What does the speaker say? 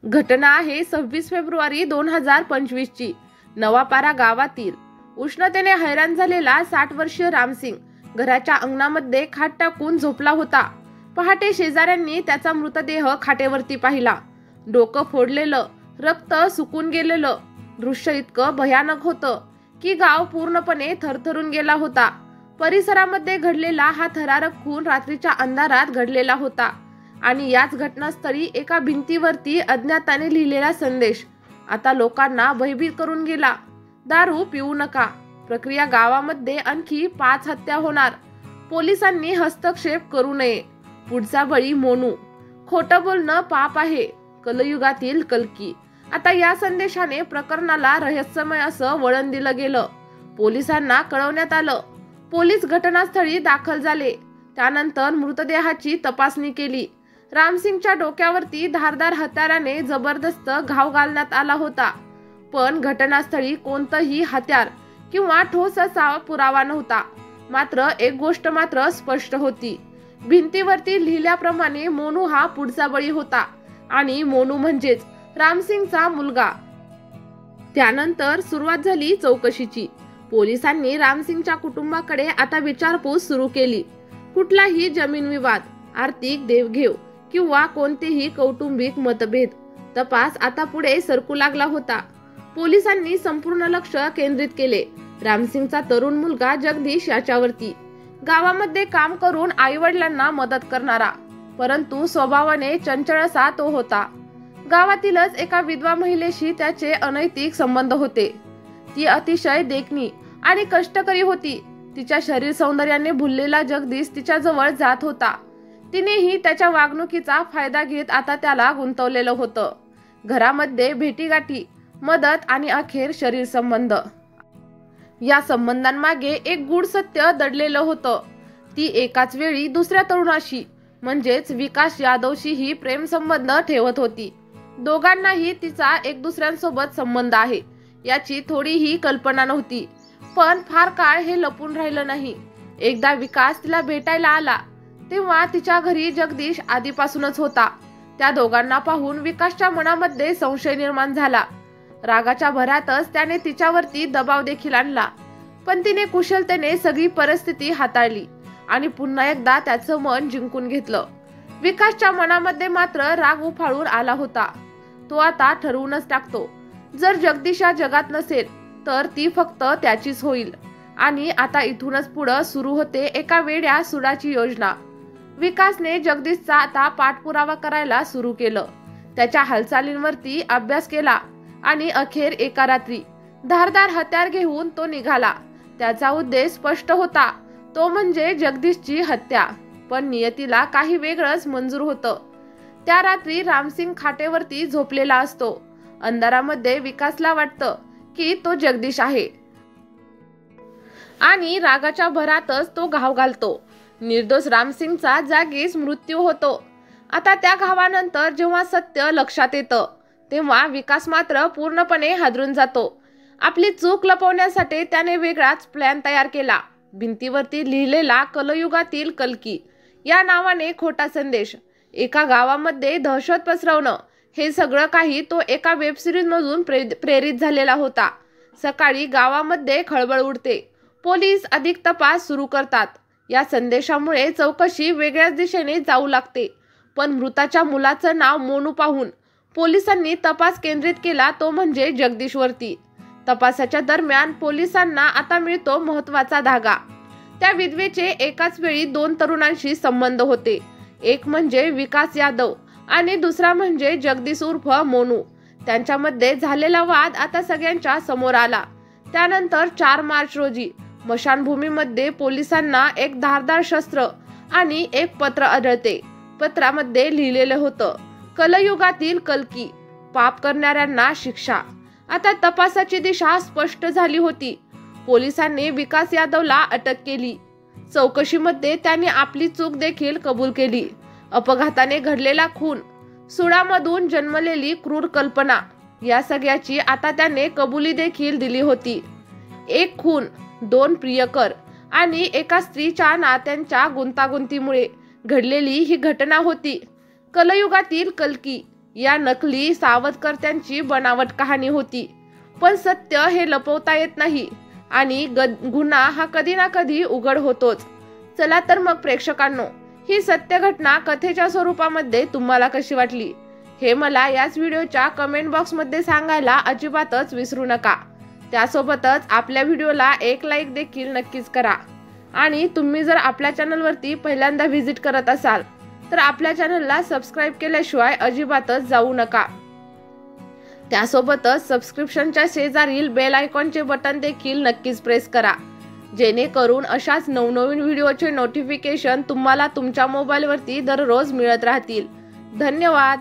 घटना आहे 26 फेब्रुवारी 2025 ची। नवापारा गावातील उष्णतेने हैराण झालेला 60 वर्षीय रामसिंग घराच्या अंगणामध्ये खाट टाकून झोपला होता। पहाटे शेजाऱ्यांनी त्याचा मृतदेह खाटेवरती पाहिला। डोकं फोडलेलं, रक्त सुकून गेलेलं दृश्य इतकं भयानक होतं की गाव पूर्णपणे थरथरून गेला होता। परिसरामध्ये घडलेला हा थरारक खून रात्रीच्या अंधारात घडलेला होता आणि याच घटनास्थळी एका भिंतीवरती अज्ञाताने लिहिलेला संदेश आता लोकांना भयभीत करून गेला। दारू पिऊ नका, प्रक्रिया गावामध्ये आणखी 5 हत्या होणार, पोलिसांनी हस्तक्षेप करू नये, पुढचा बळी मोनू, खोटं बोलणं पाप आहे, कलयुगातील कल्की। आता या संदेशाने प्रकरणाला रहस्यमय असं वळण दिलं गेलं। पोलिसांना कळवण्यात आलं। पोलीस घटनास्थळी दाखल झाले। त्यानंतर मृतदेहाची तपासणी केली। रामसिंगच्या डोक्यावरती धारदार हत्याराने जबरदस्त घाव घालण्यात आला होता, पण घटनास्थळी कोणतंही हत्यार किंवा ठोस असा पुरावा नव्हता। मात्र एक गोष्ट मात्र स्पष्ट होती, भिंतीवरती लिहिल्याप्रमाणे मोनू हा पुढचा बळी होता आणि मोनू म्हणजेच रामसिंगचा मुलगा। त्यानंतर सुरुवात झाली चौकशीची। पोलिसांनी रामसिंगच्या कुटुंबाकडे आता विचारपूस सुरू केली। कुठलाही जमीन विवाद, आर्थिक देवघेव किंवा कोणतेही कौटुंबिक मतभेद, तपास आता पुढे सरकू लागला होता। पोलिसांनी संपूर्ण लक्ष केंद्रित केले रामसिंगचा तरुण मुलगा जगदीश याच्यावरती। गावामध्ये काम करून आईवडिलांना मदत करणारा, परंतु स्वभावाने चंचल असा तो होता। गावातीलच एका विधवा महिलेशी त्याचे अनैतिक संबंध होते। ती अतिशय देखणी आणि कष्टकरी होती। तिच्या शरीर सौंदर्याने भुललेला जगदीश तिच्या जवळ जात होता। तिनेही त्याच्या वागणुकीचा फायदा घेत आता त्याला गुंतवलेलं होतं। घरामध्ये भेटीगाठी, मदत आणि अखेर शरीर संबंध। या संबंधांमागे एक गूढ सत्य दडलेलं होतं। ती एकाच वेळी दुसऱ्या तरुणाशी म्हणजेच विकास यादवशीही प्रेम संबंध ठेवत होती। दोघांनाही तिचा एक दुसऱ्यांसोबत संबंध आहे याची थोडीही कल्पना नव्हती, पण फार काळ हे लपून राहिलं नाही। एकदा विकास तिला भेटायला आला तेव्हा तिच्या घरी जगदीश आधीपासूनच होता। त्या दोघांना पाहून विकासच्या मनामध्ये संशय निर्माण झाला। रागाच्या भरातच त्याने तिच्यावरती दबाव देखील आणला, पण तिने कुशलतेने सगळी परिस्थिती हाताळली आणि पुन्हा एकदा त्याचं मन जिंकून घेतलं। विकासच्या मनामध्ये मात्र राग उफाळून आला होता। तो आता ठरवूनच टाकतो, जर जगदीश या जगात नसेल तर ती फक्त त्याचीच होईल। आणि आता इथूनच पुढे सुरू होते एका वेड्या सुडाची योजना। विकासने जगदीशचा आता पाठपुरावा करायला सुरू केलं, त्याच्या हालचालींवरती अभ्यास केला आणि अखेर एका रात्री धारदार हत्यार घेऊन तो निघाला। त्याचा उद्देश स्पष्ट होता, तो म्हणजे जगदीशची हत्या, पण नियतीला काही वेगळंच मंजूर होतं। त्या रात्री रामसिंग खाटेवरती झोपलेला असतो। अंधारामध्ये विकासला वाटतं की तो जगदीश आहे आणि रागाच्या भरातच तो घाव घालतो। निर्दोष रामसिंगचा जागीच मृत्यू होतो। आता त्या घावानंतर जेव्हा सत्य लक्षात येतं तेव्हा विकास मात्र पूर्णपणे हादरून जातो। आपली चूक लपवण्यासाठी त्याने वेगळाच प्लॅन तयार केला। भिंतीवरती लिहिलेला कलयुगातील कल्की या नावाने खोटा संदेश, एका गावामध्ये दहशत पसरवणं, हे सगळं काही तो एका वेब सिरीज मधून प्रेरित झालेला होता। सकाळी गावामध्ये खळबळ उडते। पोलीस अधिक तपास सुरू करतात। या संदेशामुळे चौकशी वेगळ्याच दिशेने जाऊ लागते, पण मृताच्या मुलाचं नाव मोनू पाहून पोलिसांनी तपास केंद्रित केला, तो म्हणजे जगदीशवरती। तपासाच्या दरम्यान पोलिसांना आता मिळतो महत्त्वाचा धागा। त्या विधवेचे एकाच वेळी 2 तरुणांशी संबंध होते, एक म्हणजे विकास यादव आणि दुसरा म्हणजे जगदीश उर्फ मोनू। त्यांच्यामध्ये झालेला वाद आता सगळ्यांच्या समोर आला। त्यानंतर 4 मार्च रोजी मशानभूमीमध्ये पोलिसांना एक धारदार शस्त्र आणि एक पत्र आढळते। पत्रामध्ये लिहिलेलं होतं, कलयुगातील कल्की, पाप करणाऱ्यांना शिक्षा। आता तपासाची दिशा स्पष्ट झाली होती। पोलिसांनी विकास यादवला अटक केली। चौकशीमध्ये त्याने आपली चूक देखील कबूल केली। अपघाताने घडलेला खून, सुडामधून जन्मलेली क्रूर कल्पना, या सगळ्याची आता त्याने कबुली देखील दिली होती। एक खून, 2 प्रियकर आणि एका स्त्रीच्या नात्यांच्या गुंतागुंतीमुळे घडलेली ही घटना होती कलयुगातील कल्की। या नकली सावधकर्त्यांची बनावट कहाणी होती, पण सत्य हे लपवता येत नाही आणि गुन्हा हा कधी ना कधी उघड होतोच. चला तर मग प्रेक्षकांनो, ही सत्य घटना कथेच्या स्वरूपामध्ये तुम्हाला कशी वाटली हे मला याच व्हिडिओच्या कमेंट बॉक्समध्ये सांगायला अजिबातच विसरू नका. त्यासोबतच आपल्या व्हिडिओला एक लाईक देखील नक्कीच करा. आणि तुम्ही जर आपल्या चॅनलवरती पहिल्यांदा व्हिजिट करत असाल तर आपल्या चॅनलला सबस्क्राईब केल्याशिवाय अजिबातच जाऊ नका. त्यासोबतच सबस्क्रिप्शनच्या शेजारील बेल आयकॉनचे बटन देखील नक्कीच प्रेस करा, जेणेकरून अशाच नवनवीन व्हिडिओचे नोटिफिकेशन तुम्हाला तुमच्या मोबाईलवरती दररोज मिळत राहतील. धन्यवाद.